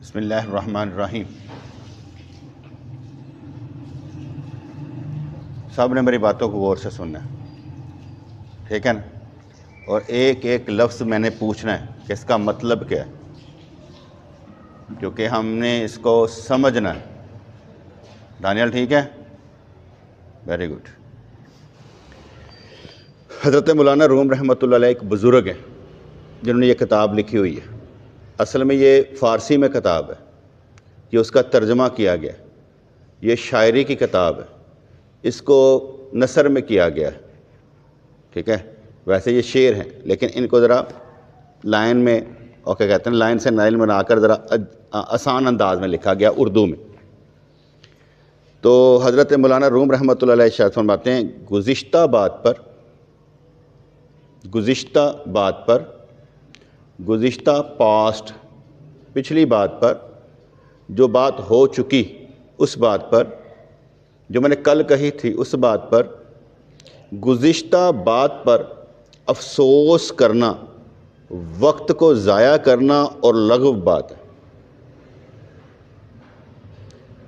بسم اللہ الرحمن الرحیم۔ سب نے میری باتوں کو غور سے سننا ہے، ٹھیک ہے نا؟ اور ایک ایک لفظ میں نے پوچھنا ہے کہ اس کا مطلب کیا ہے، کیونکہ ہم نے اس کو سمجھنا ہے۔ دانیال ٹھیک ہے؟ Very good. حضرت مولانا روم رحمۃ اللہ علیہ ایک بزرگ ہیں جنہوں نے یہ کتاب لکھی ہوئی ہے۔ اصل میں یہ فارسی میں کتاب ہے، یہ اس کا ترجمہ کیا گیا ہے، یہ شاعری کی کتاب ہے، اس کو نثر میں کیا گیا ہے، ٹھیک ہے؟ ویسے یہ شعر ہیں لیکن ان کو ذرا لائن میں اور کیا کہتے ہیں لائن سے نائل بنا کر ذرا آسان انداز میں لکھا گیا اردو میں۔ تو حضرت مولانا روم رحمۃ اللہ علیہ ارشاد فرماتے ہیں، گزشتہ بات پر گزشتہ پاسٹ، پچھلی بات پر، جو بات ہو چکی اس بات پر، جو میں نے کل کہی تھی اس بات پر، گزشتہ بات پر افسوس کرنا وقت کو ضائع کرنا اور لغو بات ہے۔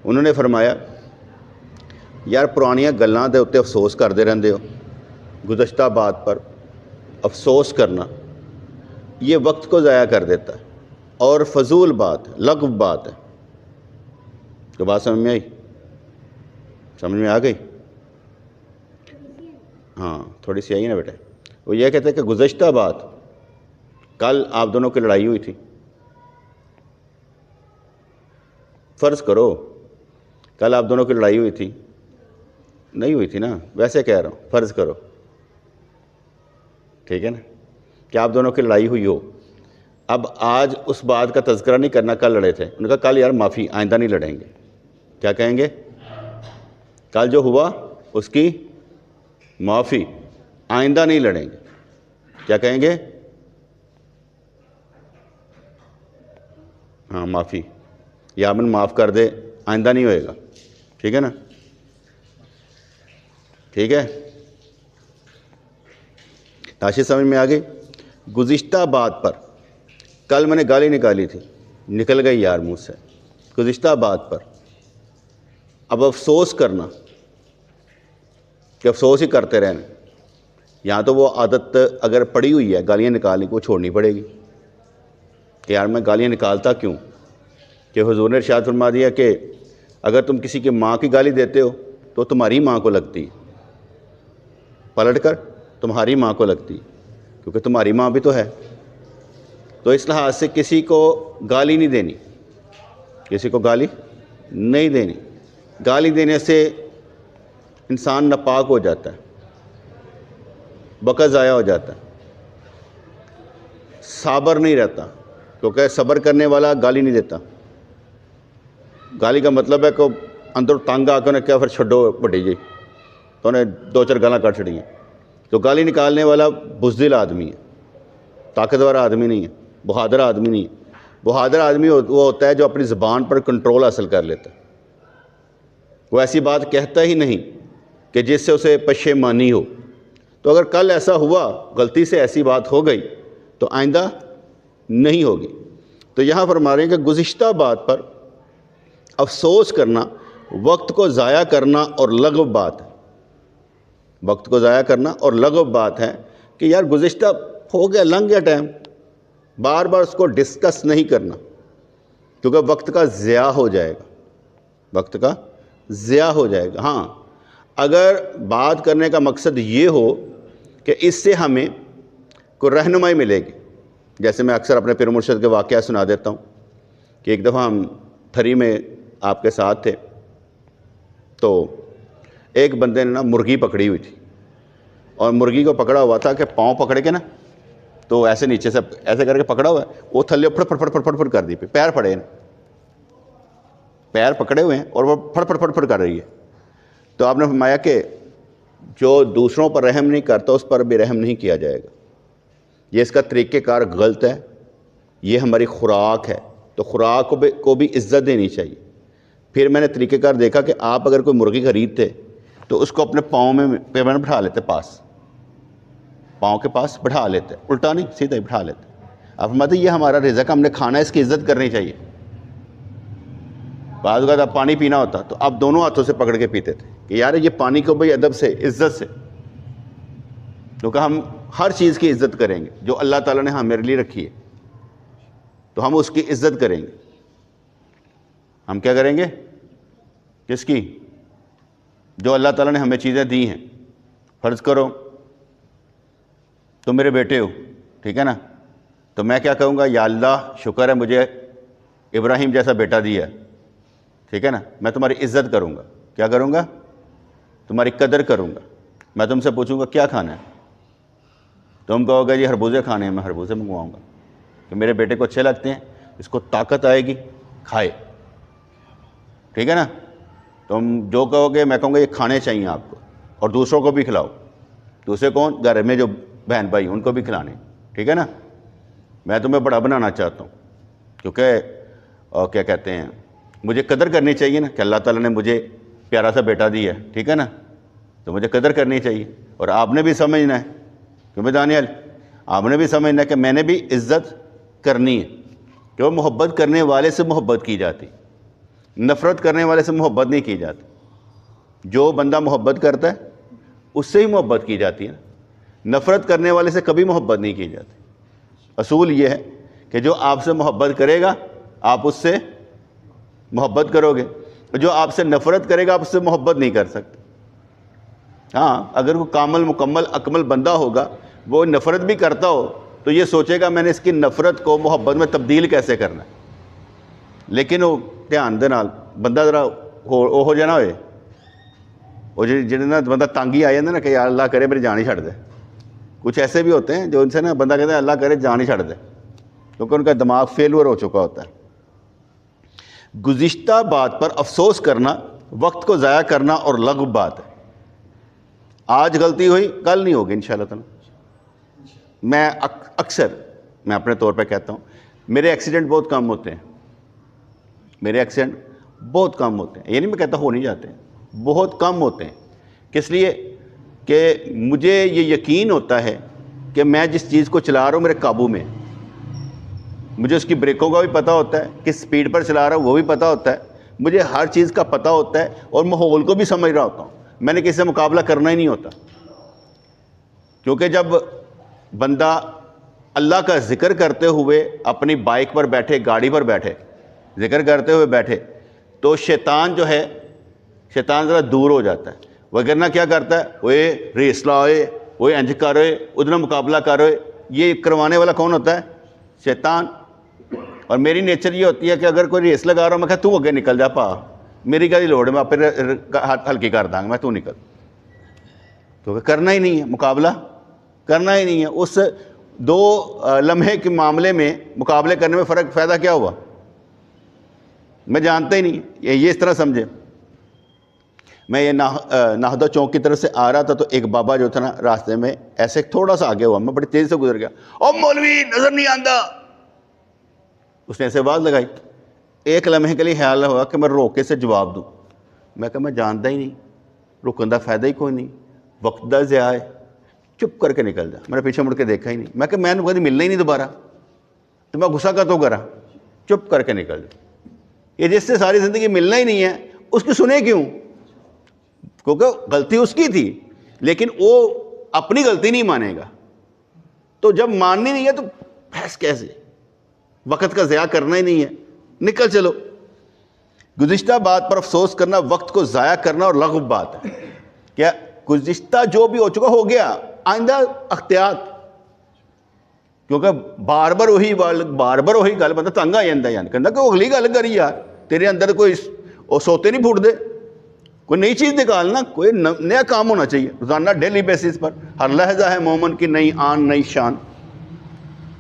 انہوں نے فرمایا، یار پرانیاں گلاں دے اتے افسوس کردے رہندے ہو، گزشتہ بات پر افسوس کرنا یہ وقت کو ضائع کر دیتا ہے اور فضول بات، لغو بات ہے۔ تو بات سمجھ میں آئی؟ سمجھ میں آ گئی؟ ہاں تھوڑی سی آئی نا بیٹے۔ وہ یہ کہتے ہیں کہ گزشتہ بات، کل آپ دونوں کی لڑائی ہوئی تھی، فرض کرو کل آپ دونوں کی لڑائی ہوئی تھی، نہیں ہوئی تھی نا، ویسے کہہ رہا ہوں، فرض کرو، ٹھیک ہے نا، کہ آپ دونوں کی لڑائی ہوئی ہو۔ اب آج اس بات کا تذکرہ نہیں کرنا کل لڑے تھے، انہوں نے کہا کل یار معافی، آئندہ نہیں لڑیں گے۔ کیا کہیں گے؟ کل جو ہوا اس کی معافی، آئندہ نہیں لڑیں گے۔ کیا کہیں گے؟ ہاں معافی، یا امن معاف کر دے، آئندہ نہیں ہوئے گا، ٹھیک ہے نا؟ ٹھیک ہے، تاشی سمجھ میں آ گئی؟ گزشتہ بات پر، کل میں نے گالی نکالی تھی، نکل گئی یار منہ سے، گزشتہ بات پر اب افسوس کرنا کہ افسوس ہی کرتے رہنا، یہاں تو وہ عادت اگر پڑی ہوئی ہے گالیاں نکالنے کو چھوڑنی پڑے گی کہ یار میں گالیاں نکالتا کیوں؟ کہ حضور نے ارشاد فرما دیا کہ اگر تم کسی کی ماں کی گالی دیتے ہو تو تمہاری ماں کو لگتی، پلٹ کر تمہاری ماں کو لگتی، کیونکہ تمہاری ماں بھی تو ہے۔ تو اس لحاظ سے کسی کو گالی نہیں دینی، کسی کو گالی نہیں دینی۔ گالی دینے سے انسان ناپاک ہو جاتا ہے، وقت ضائع ہو جاتا ہے، صابر نہیں رہتا، کیونکہ صبر کرنے والا گالی نہیں دیتا۔ گالی کا مطلب ہے کہ اندر تنگ آ کے انہیں کیا پھر چھڈو بڑی جی، تو انہیں دو چار گالاں کٹ چھڑی ہیں۔ تو گالی نکالنے والا بزدل آدمی ہے، طاقتور آدمی نہیں ہے، بہادر آدمی نہیں ہے۔ بہادر آدمی وہ ہوتا ہے جو اپنی زبان پر کنٹرول حاصل کر لیتا ہے، وہ ایسی بات کہتا ہی نہیں کہ جس سے اسے پشیمانی ہو۔ تو اگر کل ایسا ہوا، غلطی سے ایسی بات ہو گئی تو آئندہ نہیں ہوگی۔ تو یہاں فرما رہے ہیں کہ گزشتہ بات پر افسوس کرنا وقت کو ضائع کرنا اور لغو بات ہے۔ وقت کو ضائع کرنا اور لغو بات ہے کہ یار گزشتہ ہو گیا، لنگ گیا ٹائم، بار بار اس کو ڈسکس نہیں کرنا، کیونکہ وقت کا ضیاع ہو جائے گا، وقت کا ضیاع ہو جائے گا۔ ہاں اگر بات کرنے کا مقصد یہ ہو کہ اس سے ہمیں کوئی رہنمائی ملے گی، جیسے میں اکثر اپنے پیر مرشد کے واقعہ سنا دیتا ہوں کہ ایک دفعہ ہم تھری میں آپ کے ساتھ تھے، تو ایک بندے نے نا مرغی پکڑی ہوئی تھی، اور مرغی کو پکڑا ہوا تھا کہ پاؤں پکڑ کے نا، تو ایسے نیچے سے ایسے کر کے پکڑا ہوا ہے، وہ تھلے پھڑ پھڑ پھڑ پھڑ پھڑ پھڑ کر دی، پیر پڑے ہیں، پیر پکڑے ہوئے ہیں اور وہ پھڑ پھڑ پھڑ پھڑ کر رہی ہے۔ تو آپ نے فرمایا کہ جو دوسروں پر رحم نہیں کرتا اس پر بھی رحم نہیں کیا جائے گا، یہ اس کا طریقہ کار غلط ہے، یہ ہماری خوراک ہے، تو خوراک کو بھی عزت دینی چاہیے۔ پھر میں نے طریقہ کار دیکھا کہ آپ اگر کوئی مرغی خریدتے تو اس کو اپنے پاؤں میں پیمنٹ بٹھا لیتے، پاؤں کے پاس بٹھا لیتے، الٹا نہیں سیدھا ہی بٹھا لیتے۔ آپ فرماتے یہ ہمارا رزق، ہم نے کھانا ہے، اس کی عزت کرنی چاہیے۔ بعض اوقات اب پانی پینا ہوتا تو آپ دونوں ہاتھوں سے پکڑ کے پیتے تھے کہ یار یہ پانی کو بھائی ادب سے، عزت سے، کیونکہ ہم ہر چیز کی عزت کریں گے جو اللہ تعالیٰ نے ہمارے لیے رکھی ہے، تو ہم اس کی عزت کریں گے۔ ہم کیا کریں گے؟ کس کی؟ جو اللہ تعالیٰ نے ہمیں چیزیں دی ہیں۔ فرض کرو تم میرے بیٹے ہو، ٹھیک ہے نا، تو میں کیا کہوں گا؟ یا اللہ شکر ہے مجھے ابراہیم جیسا بیٹا دیا ہے، ٹھیک ہے نا، میں تمہاری عزت کروں گا۔ کیا کروں گا؟ تمہاری قدر کروں گا۔ میں تم سے پوچھوں گا کیا کھانا ہے، تم کہو گے جی خربوزے کھانے ہیں، میں خربوزے منگواؤں گا کہ میرے بیٹے کو اچھے لگتے ہیں، اس کو طاقت آئے گی، کھائے، ٹھیک ہے نا۔ تم جو کہو گے میں کہوں گا یہ کھانے چاہیے آپ کو، اور دوسروں کو بھی کھلاؤ۔ دوسرے کون؟ گھر میں جو بہن بھائی ان کو بھی کھلانے، ٹھیک ہے نا۔ میں تمہیں بڑا بنانا چاہتا ہوں کیونکہ کیا کہتے ہیں، مجھے قدر کرنی چاہیے نا کہ اللہ تعالیٰ نے مجھے پیارا سا بیٹا دیا ہے، ٹھیک ہے نا، تو مجھے قدر کرنی چاہیے۔ اور آپ نے بھی سمجھنا ہے کہ میں دانیال، آپ نے بھی سمجھنا ہے کہ میں نے بھی عزت کرنی ہے، کہ وہ محبت کرنے والے سے محبت کی جاتی، نفرت کرنے والے سے محبت نہیں کی جاتی۔ جو بندہ محبت کرتا ہے اس سے ہی محبت کی جاتی ہے، نفرت کرنے والے سے کبھی محبت نہیں کی جاتی۔ اصول یہ ہے کہ جو آپ سے محبت کرے گا آپ اس سے محبت کرو گے، جو آپ سے نفرت کرے گا آپ اس سے محبت نہیں کر سکتے۔ ہاں، اگر وہ کامل مکمل اکمل بندہ ہوگا، وہ نفرت بھی کرتا ہو تو یہ سوچے گا میں نے اس کی نفرت کو محبت میں تبدیل کیسے کرنا ہے۔ لیکن وہ دھیان دے نال بندہ ذرا ہو جانا ہوئے، وہ جنہیں بندہ تانگی آ جاتا نا کہ یار اللہ کرے میری جان ہی چھڑ دے۔ کچھ ایسے بھی ہوتے ہیں جو ان سے نا بندہ کہتا ہے اللہ کرے جان ہی چھڑ دے، کیونکہ ان کا دماغ فیلور ہو چکا ہوتا ہے۔ گزشتہ بات پر افسوس کرنا وقت کو ضائع کرنا اور لغو بات ہے۔ آج غلطی ہوئی کل نہیں ہوگی انشاءاللہ تعالی۔ میں اکثر میں اپنے طور پہ کہتا ہوں میرے ایکسیڈنٹ بہت کم ہوتے ہیں، میرے ایکسیڈنٹ بہت کم ہوتے ہیں، یہ نہیں میں کہتا ہو نہیں جاتے ہیں، بہت کم ہوتے ہیں۔ کس لیے؟ کہ مجھے یہ یقین ہوتا ہے کہ میں جس چیز کو چلا رہا ہوں میرے قابو میں، مجھے اس کی بریکوں کا بھی پتہ ہوتا ہے، کس سپیڈ پر چلا رہا ہوں وہ بھی پتہ ہوتا ہے، مجھے ہر چیز کا پتہ ہوتا ہے اور ماحول کو بھی سمجھ رہا ہوتا ہوں۔ میں نے کسی سے مقابلہ کرنا ہی نہیں ہوتا، کیونکہ جب بندہ اللہ کا ذکر کرتے ہوئے اپنی بائک پر بیٹھے، گاڑی پر بیٹھے، ذکر کرتے ہوئے بیٹھے، تو شیطان جو ہے، شیطان ذرا دور ہو جاتا ہے، وگرنہ کیا کرتا ہے، وہ ریس لائے، وہ انج کرے، ادھر مقابلہ کرے۔ یہ کروانے والا کون ہوتا ہے؟ شیطان۔ اور میری نیچر یہ ہوتی ہے کہ اگر کوئی ریس لگا رہا ہوں میں کہا تو اگے نکل جا پا، میری کیا لوڑ ہے، میں آپ ہلکی کر داں گا، میں تو نکل، کیونکہ کرنا ہی نہیں ہے مقابلہ، کرنا ہی نہیں ہے۔ اس دو لمحے کے معاملے میں مقابلے کرنے میں فرق فائدہ کیا ہوا؟ میں جانتا ہی نہیں۔ یہ اس طرح سمجھے، میں یہ ناہدہ چوک کی طرف سے آ رہا تھا تو ایک بابا جو تھا نا راستے میں ایسے تھوڑا سا آگے ہوا، میں بڑی تیزی سے گزر گیا، او مولوی نظر نہیں آندا، اس نے ایسے آواز لگائی۔ ایک لمحے کے لیے خیال ہوا کہ میں روکے سے جواب دوں، میں کہا میں جانتا ہی نہیں، رکن دا فائدہ ہی کوئی نہیں، وقت دا ضیاع ہے، چپ کر کے نکل جا۔ میں نے پیچھے مڑ کے دیکھا ہی نہیں، میں کہ میں نے کبھی ملنا ہی نہیں دوبارہ، تو میں غصہ کا تو کرا، چپ کر کے نکل جا۔ یہ جس سے ساری زندگی ملنا ہی نہیں ہے اس کی سنے کیوں؟ کیونکہ غلطی اس کی تھی، لیکن وہ اپنی غلطی نہیں مانے گا، تو جب ماننی نہیں ہے تو بحث کیسے؟ وقت کا ضیاع کرنا ہی نہیں ہے، نکل چلو۔ گزشتہ بات پر افسوس کرنا وقت کو ضائع کرنا اور لغو بات ہے۔ کیا گزشتہ جو بھی ہو چکا ہو گیا، آئندہ احتیاط، کیونکہ بار بار وہی گل بندہ تنگ آ جاتا ہے، کہنا کہ اگلی گل کری یار، تیرے اندر کوئی سوتے نہیں پھوٹ دے، کوئی نئی چیز نکالنا، کوئی نیا کام ہونا چاہیے روزانہ ڈیلی بیسس پر۔ ہر لحظہ ہے مومن کی نئی آن نئی شان،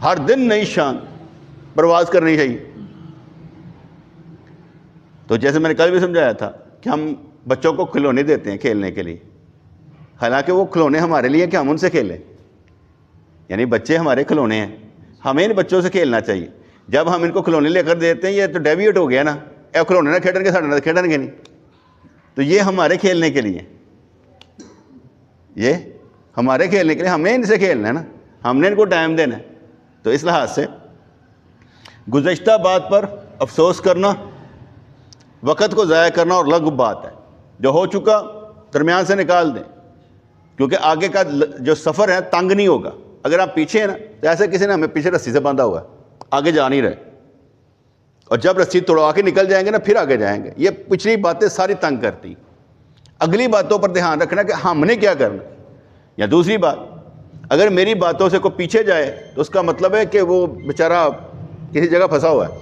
ہر دن نئی شان پرواز کرنی چاہیے۔ تو جیسے میں نے کل بھی سمجھایا تھا کہ ہم بچوں کو کھلونے دیتے ہیں کھیلنے کے لیے، حالانکہ وہ کھلونے ہمارے لیے کہ ہم ان سے کھیلیں، یعنی بچے ہمارے کھلونے ہیں، ہمیں ان بچوں سے کھیلنا چاہیے۔ جب ہم ان کو کھلونے لے کر دیتے ہیں یہ تو ڈیویٹ ہو گیا نا، اے کھلونے نہ کھیلیں گے ساڈے نال کھیلیں گے نہیں، تو یہ ہمارے کھیلنے کے لیے، یہ ہمارے کھیلنے کے لیے، ہمیں ان سے کھیلنا ہے نا، ہم نے ان کو ٹائم دینا ہے۔ تو اس لحاظ سے گزشتہ بات پر افسوس کرنا وقت کو ضائع کرنا اور لغو بات ہے. جو ہو چکا درمیان سے نکال دیں, کیونکہ آگے کا جو سفر ہے تنگ نہیں ہوگا. اگر آپ پیچھے ہیں نا تو ایسے کسی نے ہمیں پیچھے رسی سے باندھا ہوا ہے, آگے جا نہیں رہے, اور جب رسی توڑوا کے نکل جائیں گے نا پھر آگے جائیں گے. یہ پچھلی باتیں ساری تنگ کرتی. اگلی باتوں پر دھیان رکھنا کہ ہم نے کیا کرنا. یا دوسری بات, اگر میری باتوں سے کوئی پیچھے جائے تو اس کا مطلب ہے کہ وہ بیچارہ کسی جگہ پھنسا ہوا ہے.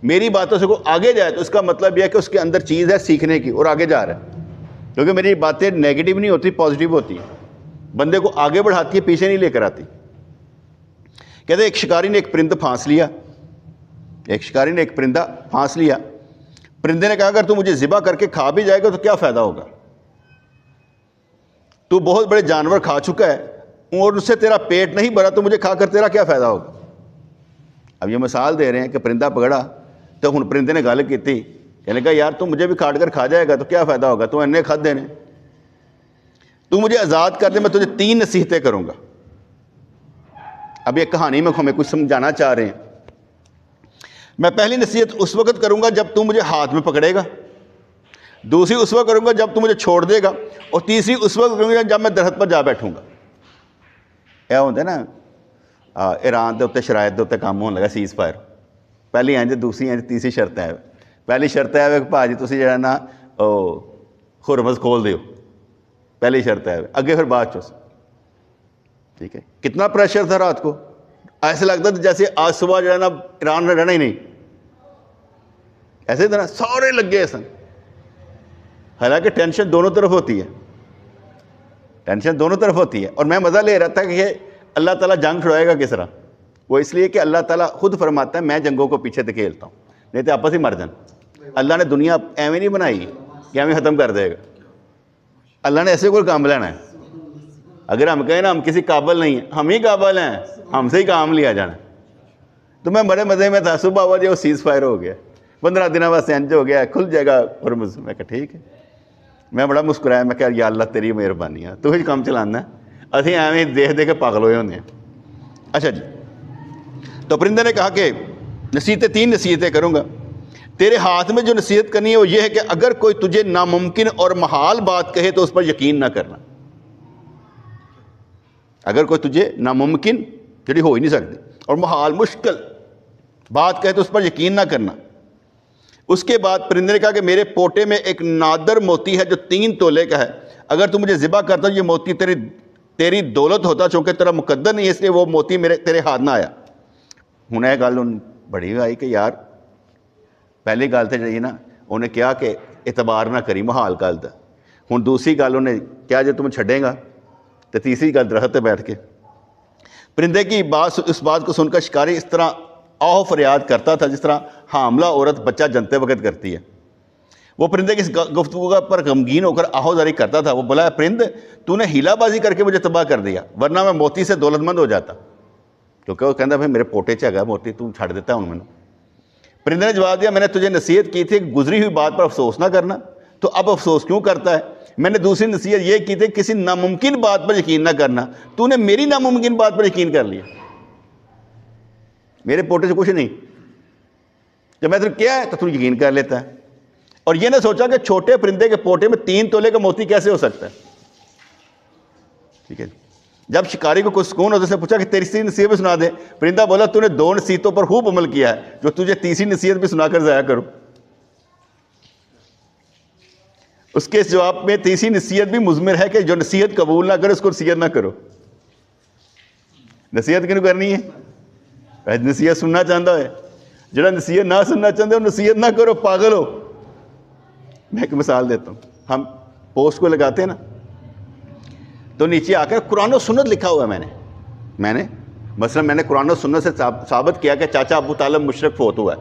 میری باتوں سے کوئی آگے جائے تو اس کا مطلب یہ ہے کہ اس کے اندر چیز ہے سیکھنے کی اور آگے جا رہا ہے. کیونکہ میری باتیں نیگیٹو نہیں ہوتی, پازیٹیو ہوتی ہیں, بندے کو آگے بڑھاتی ہے, پیچھے نہیں لے کر آتی. کہتے ایک شکاری نے ایک پرندہ پھانس لیا. ایک شکاری نے ایک پرندہ پھانس لیا. پرندے نے کہا اگر تو مجھے ذبح کر کے کھا بھی جائے گا تو کیا فائدہ ہوگا, تو بہت بڑے جانور کھا چکا ہے اور اس سے تیرا پیٹ نہیں بھرا تو مجھے کھا کر تیرا کیا فائدہ ہوگا. اب یہ مثال دے رہے ہیں کہ پرندہ پکڑا تو ہن پرندے نے گل کی تھی, کہنے کہا یار تو مجھے بھی کاٹ کر کھا جائے گا تو کیا فائدہ ہوگا, تو انے کھا دینے, تو مجھے آزاد کر دے, میں تجھے 3 نصیحتیں کروں گا. اب یہ کہانی میں ہمیں کچھ سمجھانا چاہ رہے ہیں. میں پہلی نصیحت اس وقت کروں گا جب تو مجھے ہاتھ میں پکڑے گا, دوسری اس وقت کروں گا جب تو مجھے چھوڑ دے گا, اور تیسری اس وقت کروں گا جب میں درخت پر جا بیٹھوں گا. یہ ہوتا ہے نا ایران کے اتنے شرائط کے اتنے کام ہونے لگا سیز فائر. پہلی انج, دوسری انج, تیسری شرط ہے. پہلی شرط ہے کہ بھاجی تسی جڑا نا ہرمز کھول دیو, پہلی شرط ہے. اگے پھر بعد چ ٹھیک ہے. کتنا پریشر تھا رات کو, ایسے لگتا تھا جیسے آج صبح جو ہے نا ایران میں رہنا ہی نہیں, ایسے طرح سارے لگے سن. حالانکہ ٹینشن دونوں طرف ہوتی ہے, ٹینشن دونوں طرف ہوتی ہے. اور میں مزہ لے رہا تھا کہ یہ اللہ تعالیٰ جنگ چھڑائے گا کس طرح. وہ اس لیے کہ اللہ تعالیٰ خود فرماتا ہے میں جنگوں کو پیچھے دھکیلتا ہوں, نہیں تو آپس ہی مر جان. اللہ نے دنیا ایویں نہیں بنائی کہ ایویں ختم کر دے گا. اللہ نے ایسے کوئی کام لینا ہے. اگر ہم کہیں نا ہم کسی قابل نہیں ہیں, ہم ہی قابل ہیں, ہم سے ہی کام لیا جانا. تو میں بڑے مزے میں تھا, صبح ہوا جو وہ سیز فائر ہو گیا, 15 دنوں بعد سینج ہو گیا, کھل جائے گا ہرمز. میں کہا ٹھیک ہے. میں بڑا مسکرایا, میں کہا یا اللہ تیری مہربانی ہے, تو ہی کام چلانا ہے, اسی ایویں دیکھ دے کے پاگل ہوئے ہونے ہیں. اچھا جی, تو پرندے نے کہا کہ نصیحتیں 3 نصیحتیں کروں گا. تیرے ہاتھ میں جو نصیحت کرنی ہے وہ یہ ہے کہ اگر کوئی تجھے ناممکن اور محال بات کہے تو اس پر یقین نہ کرنا. اگر کوئی تجھے ناممکن جڑی ہو ہی نہیں سکتی اور محال مشکل بات کہے تو اس پر یقین نہ کرنا. اس کے بعد پرندے نے کہا کہ میرے پوٹے میں ایک نادر موتی ہے جو 3 تولے کا ہے, اگر تو مجھے ذبح کرتا یہ موتی تیری دولت ہوتا, چونکہ تیرا مقدر نہیں ہے اس لیے وہ موتی تیرے ہاتھ نہ آیا. ہن یہ گل بڑی آئی کہ یار پہلی گل تو جی نا انہیں کیا کہ اعتبار نہ کری محال گل دا. ہن دوسری گل انہیں کیا جو تم چھڈے گا, تو تیسری گل درخت پہ بیٹھ کے. پرندے کی اس بات کو سن کر شکاری اس طرح آہ فریاد کرتا تھا جس طرح حاملہ عورت بچہ جنتے وقت کرتی ہے. وہ پرندے کی اس گفتگو پر غمگین ہو کر آہو زاری کرتا تھا. وہ بولا پرند تو نے ہیلا بازی کر کے مجھے تباہ کر دیا, ورنہ میں موتی سے دولت مند ہو جاتا. کیونکہ وہ کہتا بھائی میرے پوٹے چ ہے موتی, تو چھڑ دیتا ہوں. پرندے نے جواب دیا میں نے تجھے نصیحت کی تھی کہ گزری ہوئی بات پر افسوس نہ کرنا, تو اب افسوس کیوں کرتا ہے. میں نے دوسری نصیحت یہ کی تھی کسی ناممکن بات پر یقین نہ کرنا, تو نے میری ناممکن بات پر یقین کر لیا. میرے پوٹے سے کچھ نہیں, جب میں تجھے کیا ہے تو یقین کر لیتا ہے. اور یہ نہ سوچا کہ چھوٹے پرندے کے پوٹے میں 3 تولے کا موتی کیسے ہو سکتا ہے. ٹھیک ہے. جب شکاری کو کچھ سکون ہوتا ہے, اس نے پوچھا کہ تیسری نصیحت بھی سنا دے. پرندہ بولا تو نے 2 نصیحتوں پر خوب عمل کیا ہے, جو تجھے تیسری نصیحت بھی سنا کر ضائع کروں. اس کے اس جواب میں تیسری نصیحت بھی مضمر ہے کہ جو نصیحت قبول نہ کرے اس کو نصیحت نہ کرو. نصیحت کیوں کرنی ہے؟ نصیحت سننا چاہتا ہے, جڑا نصیحت نہ سننا چاہتا ہے وہ نصیحت نہ کرو, پاگل ہو. میں ایک مثال دیتا ہوں. ہم پوسٹ کو لگاتے ہیں نا تو نیچے آ کر قرآن و سنت لکھا ہوا ہے. میں نے مثلا میں نے قرآن و سنت سے ثابت کیا کہ چاچا ابو طالب مشرق فوت ہوا ہے.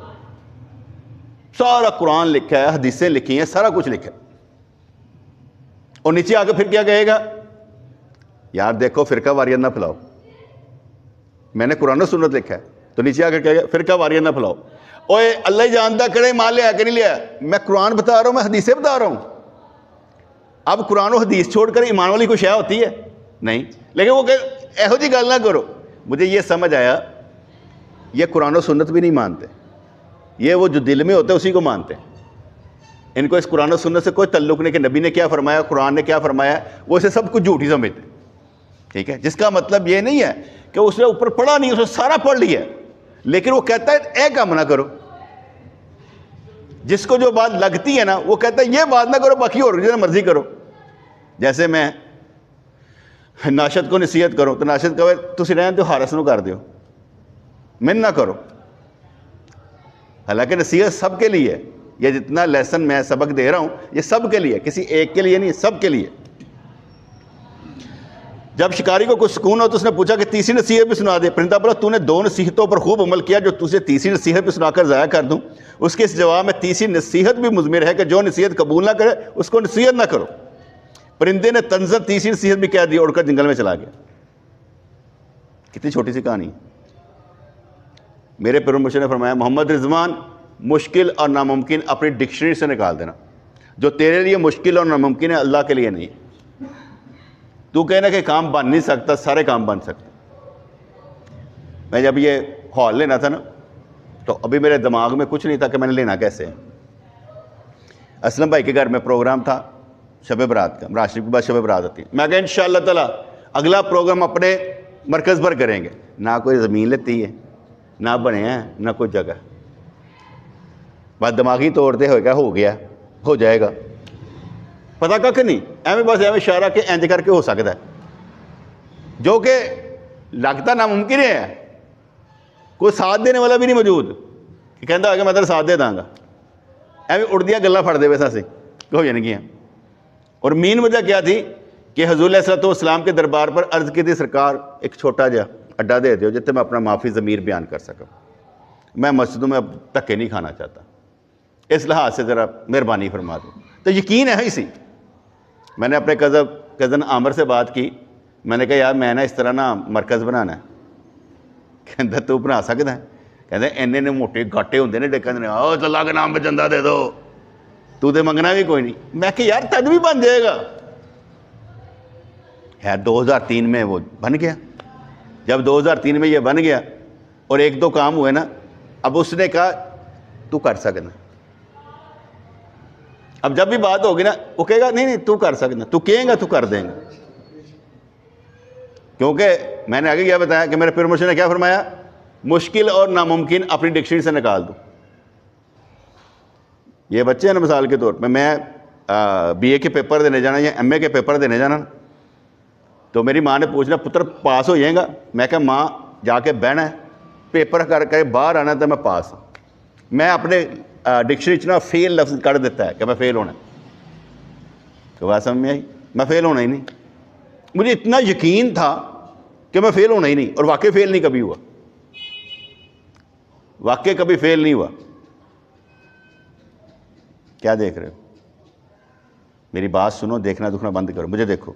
سارا قرآن لکھا ہے, حدیثیں لکھی ہیں, سارا کچھ لکھا ہے. اور نیچے آ کے پھر کیا کہے گا, یار دیکھو فرقہ واریت نہ پھیلاؤ. میں نے قرآن و سنت لکھا ہے, تو نیچے آ کر کہے گا فرقہ واریت نہ پھیلاؤ. اوے اللہ ہی جانتا کرے مان لیا کہ نہیں لیا. میں قرآن بتا رہا ہوں, میں حدیثیں بتا رہا ہوں. اب قرآن و حدیث چھوڑ کر ایمان والی کوئی شے ہوتی ہے نہیں. لیکن وہ کہ ایہو جی گل نہ کرو. مجھے یہ سمجھ آیا یہ قرآن و سنت بھی نہیں مانتے, یہ وہ جو دل میں ہوتا ہے اسی کو مانتے ہیں. ان کو اس قرآن و سنت سے کوئی تعلق نہیں کہ نبی نے کیا فرمایا، قرآن نے کیا فرمایا، وہ اسے سب کچھ جھوٹ ہی سمجھتے. ٹھیک ہے، جس کا مطلب یہ نہیں ہے کہ اس نے اوپر پڑھا نہیں، اس نے سارا پڑھ لیا لیکن وہ کہتا ہے اے کام نہ کرو. جس کو جو بات لگتی ہے نا وہ کہتا ہے یہ بات نہ کرو، باقی اور جتنا مرضی کرو. جیسے میں ناشد کو نصیحت کروں تو ناشد کہے تسی رہن تو حارس نو کر دیو، من نہ کرو. حالانکہ نصیحت سب کے لیے ہے. یہ جتنا لیسن میں سبق دے رہا ہوں یہ سب کے لیے، کسی ایک کے لیے نہیں، سب کے لیے. جب شکاری کو کچھ سکون ہو تو اس نے پوچھا کہ تیسری نصیحت بھی سنا دے. پرندہ بولا تو نے 2 نصیحتوں پر خوب عمل کیا، جو تجھے تیسری نصیحت بھی سنا کر ضائع کر دوں. اس کے اس جواب میں تیسری نصیحت بھی مضمر ہے کہ جو نصیحت قبول نہ کرے اس کو نصیحت نہ کرو. پرندے نے طنزاً تیسری نصیحت بھی کہہ دی، اڑ کر جنگل میں چلا گیا. کتنی چھوٹی سی کہانی. میرے پیر مرشد نے فرمایا محمد رضوان مشکل اور ناممکن اپنی ڈکشنری سے نکال دینا. جو تیرے لیے مشکل اور ناممکن ہے اللہ کے لیے نہیں. تو کہنا کہ کام بن نہیں سکتا، سارے کام بن سکتے. میں جب یہ ہال لینا تھا نا تو ابھی میرے دماغ میں کچھ نہیں تھا کہ میں نے لینا کیسے ہے. اسلم بھائی کے گھر میں پروگرام تھا شب برات کا، راشد کے بعد شب برات ہوتی ہے. میں کہا انشاءاللہ تعالیٰ اگلا پروگرام اپنے مرکز پر کریں گے. نہ کوئی زمین لیتی ہے، نہ بنے ہیں، نہ کوئی جگہ. بس دماغی طور پہ ہو گیا، ہو جائے گا، پتہ کک نہیں. ایویں بس ایویں اشارہ کہ انج کر کے ہو سکتا ہے، جو کہ لگتا ناممکن ہے. کوئی ساتھ دینے والا بھی نہیں موجود کہ کہتا ہے کہ میں تیرا ساتھ دے داں گا. ایویں اڑدیاں گلاں پھڑ دے ویسا سے کہ ہو جان گیاں. اور مین وجہ کیا تھی کہ حضور علیہ الصلوۃ والسلام کے دربار پر عرض کی تھی سرکار ایک چھوٹا جا اڈا دے دیو جتے میں اپنا معافی ضمیر بیان کر سکوں. میں مسجدوں میں اب دھکے نہیں کھانا چاہتا، اس لحاظ سے ذرا مہربانی فرما دو. تو یقین ہے اسی. میں نے اپنے کزن عامر سے بات کی. میں نے کہا یار میں نے اس طرح نا مرکز بنانا ہے. کہتا تو بنا سکتا ہے. کہتے اینے نے موٹے گاٹے ہوندے نے ڈیکن نے آؤ اللہ کے نام پہ چندہ دے دو، تو دے منگنا بھی کوئی نہیں. میں کہ یار تد بھی بن جائے گا. خیر 2003 میں وہ بن گیا. جب 2003 میں یہ بن گیا اور 1-2 کام ہوئے نا، اب اس نے کہا تو کر سکنا. اب جب بھی بات ہوگی نا وہ کہے گا نہیں تو کر سکنا، تو کہیں گا تو کر دیں گا. کیونکہ میں نے آگے کیا بتایا کہ میرے پیر مرشد نے کیا فرمایا، مشکل اور ناممکن اپنی ڈکشنری سے نکال دو. یہ بچے ہیں نا مثال کے طور پہ، میں BA کے پیپر دینے جانا یا MA کے پیپر دینے جانا تو میری ماں نے پوچھنا پتر پاس ہو جائے گا. میں کہا ماں جا کے بہنا ہے، پیپر کر کے باہر آنا تو میں پاس ہوں. میں اپنے ڈکشنری چنا فیل لفظ کر دیتا ہے کہ میں فیل ہونا. تو بات سمجھ میں آئی، میں فیل ہونا ہی نہیں. مجھے اتنا یقین تھا کہ میں فیل ہونا ہی نہیں، اور واقعی فیل نہیں کبھی ہوا. واقعی کبھی فیل نہیں ہوا. کیا دیکھ رہے ہو؟ میری بات سنو، دیکھنا دکھنا بند کرو، مجھے دیکھو.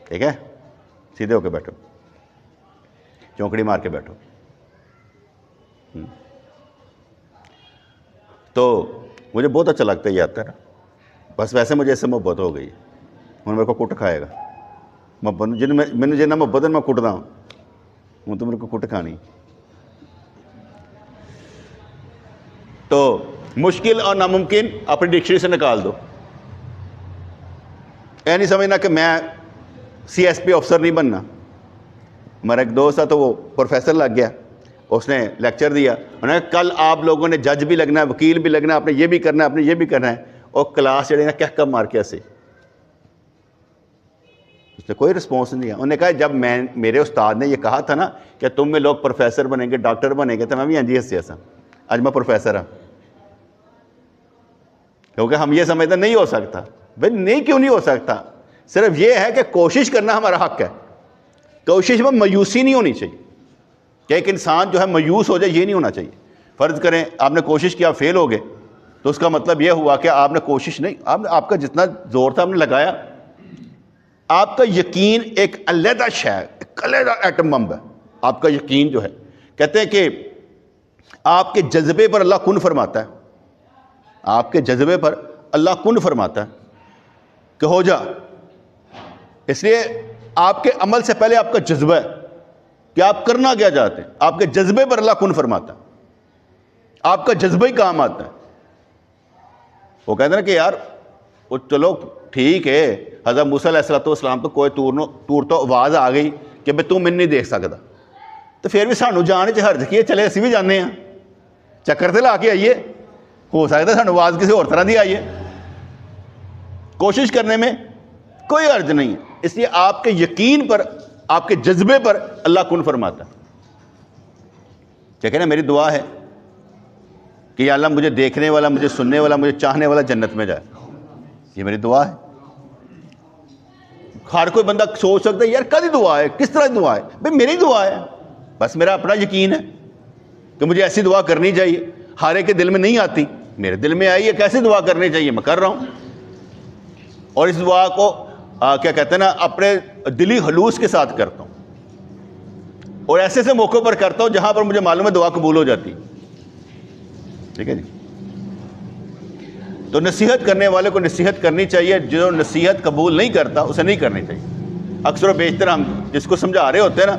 ٹھیک ہے، سیدھے ہو کے بیٹھو، چونکڑی مار کے بیٹھو. تو مجھے بہت اچھا لگتا ہے یہ آتا ہے نا. بس ویسے مجھے اس سے محبت ہو گئی. ہوں میرے کو کٹ کھائے گا محبت جن میں جنہیں محبت ہے میں کٹدا ہوں. ہوں تو میرے کو کٹ کھانی. تو مشکل اور ناممکن اپنی ڈکشنری سے نکال دو. اے نہیں سمجھنا کہ میں CSP آفسر نہیں بننا. ہمارا ایک دوست تھا تو وہ پروفیسر لگ گیا، اس نے لیکچر دیا. انہوں نے کل آپ لوگوں نے جج بھی لگنا ہے، وکیل بھی لگنا ہے، آپ نے یہ بھی کرنا ہے، آپ نے یہ بھی کرنا ہے. اور کلاس جڑے نا کہہ کب مار کے ایسے اس نے کوئی رسپانس نہیں دیا. انہوں نے کہا جب میرے استاد نے یہ کہا تھا نا کہ تم میں لوگ پروفیسر بنیں گے، ڈاکٹر بنیں گے، تو میں بھی ہنجی ہنسیا سا. آج میں پروفیسر ہوں. کیونکہ ہم یہ سمجھتے نہیں ہو سکتا. بھائی نہیں کیوں نہیں ہو سکتا؟ صرف یہ ہے کہ کوشش کرنا ہمارا حق ہے. کوشش میں مایوسی نہیں ہونی چاہیے کہ ایک انسان جو ہے مایوس ہو جائے، یہ نہیں ہونا چاہیے. فرض کریں آپ نے کوشش کیا، فیل ہو گئے، تو اس کا مطلب یہ ہوا کہ آپ نے کوشش نہیں، آپ کا جتنا زور تھا آپ نے لگایا. آپ کا یقین ایک علیحدہ شے ہے، ایک علیحدہ ایٹم بم ہے. آپ کا یقین جو ہے، کہتے ہیں کہ آپ کے جذبے پر اللہ کن فرماتا ہے. آپ کے جذبے پر اللہ کن فرماتا ہے کہ ہو جا. اس لیے آپ کے عمل سے پہلے آپ کا جذبہ ہے کہ آپ کرنا کیا چاہتے ہیں. آپ کے جذبے پر اللہ کن فرماتا ہے. آپ کا جذبہ ہی کام آتا ہے. وہ کہتے ہیں نا کہ یار وہ چلو ٹھیک ہے, حضرت موسیٰ علیہ السلام تو کوئی تور تو آواز آ گئی کہ بھائی تم نہیں دیکھ سکتا, تو پھر بھی سانو جان چ حرج کی چلے اسی بھی جانے ہیں, چکر سے لا کے آئیے, ہو سکتا ہے سانو آواز کسی اور طرح دی آئیے, کوشش کرنے میں کوئی حرج نہیں ہے. اس لیے آپ کے یقین پر, آپ کے جذبے پر اللہ کن فرماتا ہے. ٹھیک ہے نا, میری دعا ہے کہ یا اللہ مجھے دیکھنے والا, مجھے سننے والا, مجھے چاہنے والا جنت میں جائے, یہ میری دعا ہے. ہر کوئی بندہ سوچ سکتا ہے یار کدی دعا ہے, کس طرح دعا ہے؟ بھائی میری دعا ہے, بس میرا اپنا یقین ہے کہ مجھے ایسی دعا کرنی چاہیے. ہر ایک کے دل میں نہیں آتی, میرے دل میں آئی ہے کیسے دعا کرنی چاہیے, میں کر رہا ہوں. اور اس دعا کو کیا کہتے ہیں نا, اپنے دلی خلوص کے ساتھ کرتا ہوں, اور ایسے ایسے موقعوں پر کرتا ہوں جہاں پر مجھے معلوم ہے دعا قبول ہو جاتی. ٹھیک ہے جی. تو نصیحت کرنے والے کو نصیحت کرنی چاہیے, جو نصیحت قبول نہیں کرتا اسے نہیں کرنی چاہیے. اکثر و بیشتر ہم جس کو سمجھا رہے ہوتے ہیں نا,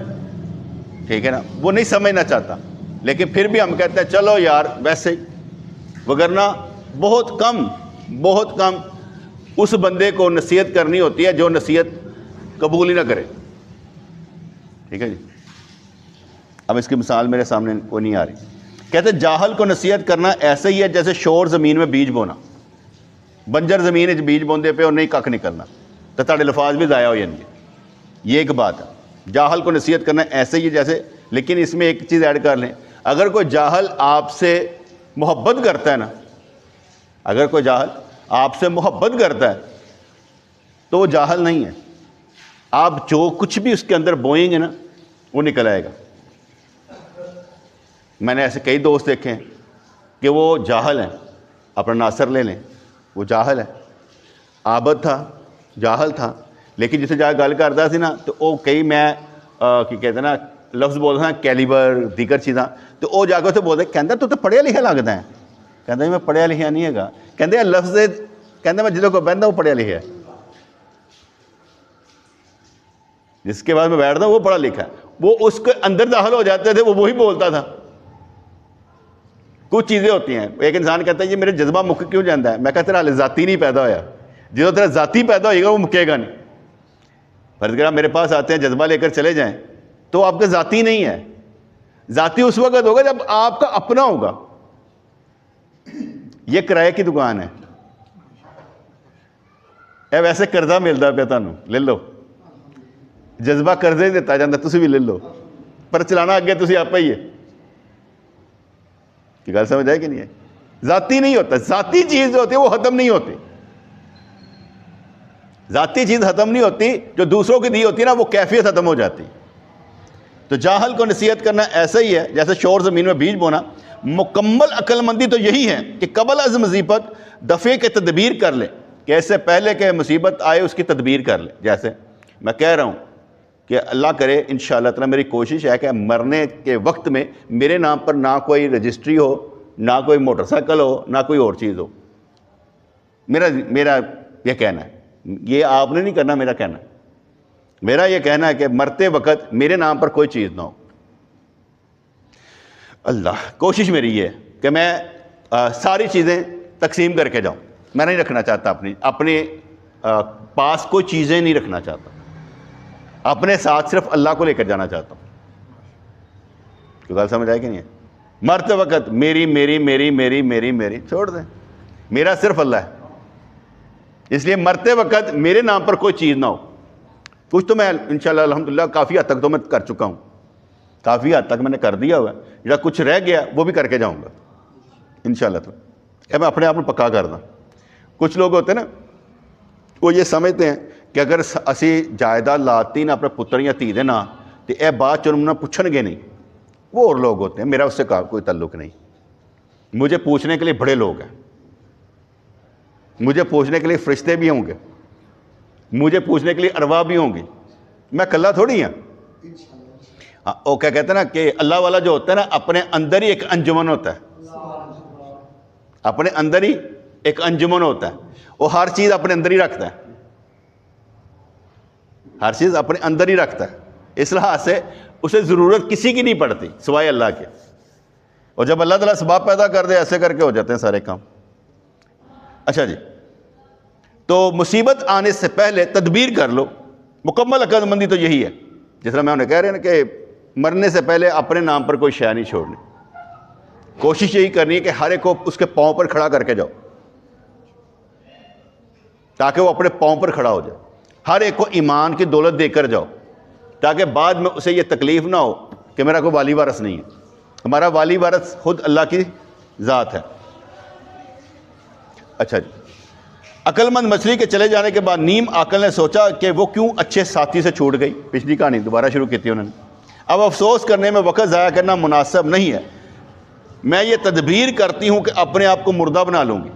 ٹھیک ہے نا, وہ نہیں سمجھنا چاہتا, لیکن پھر بھی ہم کہتے ہیں چلو یار ویسے ہی, وگرنہ بہت کم اس بندے کو نصیحت کرنی ہوتی ہے جو نصیحت قبول ہی نہ کرے. ٹھیک ہے جی. اب اس کی مثال میرے سامنے کوئی نہیں آ رہی. کہتے ہیں جاہل کو نصیحت کرنا ایسے ہی ہے جیسے شور زمین میں بیج بونا. بنجر زمین بیج بوندے پہ اور نہیں کھ نکلنا, تو تھوڑے لفاظ بھی ضائع ہو جائیں گے. یہ ایک بات ہے. جاہل کو نصیحت کرنا ایسے ہی ہے جیسے, لیکن اس میں ایک چیز ایڈ کر لیں, اگر کوئی جاہل آپ سے محبت کرتا ہے نا, اگر کوئی جاہل آپ سے محبت کرتا ہے تو وہ جاہل نہیں ہے. آپ جو کچھ بھی اس کے اندر بوئیں گے نا وہ نکل آئے گا. میں نے ایسے کئی دوست دیکھے ہیں کہ وہ جاہل ہیں. اپنا ناصر لے لیں, وہ جاہل ہے, عابد تھا, جاہل تھا, لیکن جسے جا گل کرتا سی نا تو وہ کئی میں کی کہتے ہیں نا لفظ بولتا نا کیلیبر دیگر چیزاں, تو وہ جا کے اسے بولتے کہتا تو پڑھیا لکھا لگتا ہے. کہتا میں پڑھیا لکھا نہیں ہے. کہتے لفظ کہتے میں جدوں کو بہتا وہ پڑھیا لکھا ہے, جس کے بعد میں بیٹھتا ہوں وہ پڑھا لکھا ہے. وہ اس کے اندر داخل ہو جاتے تھے, وہ وہی بولتا تھا. کچھ چیزیں ہوتی ہیں, ایک انسان کہتا ہے یہ میرے جذبہ مک کیوں جاتا ہے. میں کہتا تیرا ذاتی نہیں پیدا ہویا, جدو تیرا ذاتی پیدا ہوئے گا وہ مکے گا نہیں. فرض کرا میرے پاس آتے ہیں جذبہ لے کر چلے جائیں تو آپ کا ذاتی نہیں ہے. ذاتی اس وقت ہوگا جب آپ کا اپنا ہوگا. یہ کرائے کی دکان ہے, اے ویسے قرضہ ملتا پیا تمہیں لے لو, جذبہ قرضے ہی دیتا جاتا, تسی بھی لے لو, پر چلانا اگے تسی آپ ہی ہے. کہ گل سمجھ آئے کہ نہیں ہے؟ ذاتی نہیں ہوتا. ذاتی چیز جو ہوتی ہے وہ ختم نہیں ہوتی. ذاتی چیز ختم نہیں ہوتی, جو دوسروں کی دی ہوتی ہے نا وہ کیفیت ختم ہو جاتی. تو جاہل کو نصیحت کرنا ایسا ہی ہے جیسے شور زمین میں بیج بونا. مکمل عقل مندی تو یہی ہے کہ قبل از مصیبت دفع کے تدبیر کر لے, کہ اس سے پہلے کہ مصیبت آئے اس کی تدبیر کر لے. جیسے میں کہہ رہا ہوں کہ اللہ کرے انشاءاللہ تعالی میری کوشش ہے کہ مرنے کے وقت میں میرے نام پر نہ کوئی رجسٹری ہو, نہ کوئی موٹر سائیکل ہو, نہ کوئی اور چیز ہو. میرا یہ کہنا ہے, یہ آپ نے نہیں کرنا, میرا کہنا ہے. میرا یہ کہنا ہے کہ مرتے وقت میرے نام پر کوئی چیز نہ ہو. اللہ کوشش میری یہ ہے کہ میں ساری چیزیں تقسیم کر کے جاؤں. میں نہیں رکھنا چاہتا اپنے پاس کوئی چیزیں نہیں رکھنا چاہتا. اپنے ساتھ صرف اللہ کو لے کر جانا چاہتا ہوں. تو بات سمجھ آئے کہ نہیں ہے؟ مرتے وقت میری میری میری میری میری میری چھوڑ دیں, میرا صرف اللہ ہے. اس لیے مرتے وقت میرے نام پر کوئی چیز نہ ہو. کچھ تو میں انشاءاللہ الحمدللہ کافی حد تک تو میں کر چکا ہوں, کافی حد تک میں نے کر دیا ہوا ہے. یا کچھ رہ گیا وہ بھی کر کے جاؤں گا انشاءاللہ. تو میں اپنے آپ کو پکا کر دوں. کچھ لوگ ہوتے ہیں نا وہ یہ سمجھتے ہیں کہ اگر اسی جائیداد لاتی نہ اپنے پتر یا دھی دے نا تو یہ بات چ نہ پوچھن گے نہیں. وہ اور لوگ ہوتے ہیں, میرا اس سے کوئی تعلق نہیں. مجھے پوچھنے کے لیے بڑے لوگ ہیں, مجھے پوچھنے کے لیے فرشتے بھی ہوں گے, مجھے پوچھنے کے لیے ارواح بھی ہوں گی. میں کلا تھوڑی ہوں. وہ کیا کہتے ہیں نا کہ اللہ والا جو ہوتا ہے نا اپنے اندر ہی ایک انجمن ہوتا ہے, اپنے اندر ہی ایک انجمن ہوتا ہے. وہ ہر چیز اپنے اندر ہی رکھتا ہے, ہر چیز اپنے اندر ہی رکھتا ہے. اس لحاظ سے اسے ضرورت کسی کی نہیں پڑتی سوائے اللہ کے. اور جب اللہ تعالیٰ اسباب پیدا کر دے ایسے کر کے ہو جاتے ہیں سارے کام. اچھا جی، تو مصیبت آنے سے پہلے تدبیر کر لو. مکمل عقل مندی تو یہی ہے، جس طرح میں انہیں کہہ رہے ہیں نا کہ مرنے سے پہلے اپنے نام پر کوئی شے نہیں چھوڑنی. کوشش یہی کرنی ہے کہ ہر ایک کو اس کے پاؤں پر کھڑا کر کے جاؤ تاکہ وہ اپنے پاؤں پر کھڑا ہو جائے. ہر ایک کو ایمان کی دولت دے کر جاؤ تاکہ بعد میں اسے یہ تکلیف نہ ہو کہ میرا کوئی والی وارث نہیں ہے. ہمارا والی وارث خود اللہ کی ذات ہے. اچھا جی، عقل مند مچھلی کے چلے جانے کے بعد نیم عاقل نے سوچا کہ وہ کیوں اچھے ساتھی سے چھوٹ گئی. پچھلی کہانی دوبارہ شروع کی تھی انہوں نے. اب افسوس کرنے میں وقت ضائع کرنا مناسب نہیں ہے. میں یہ تدبیر کرتی ہوں کہ اپنے آپ کو مردہ بنا لوں گی.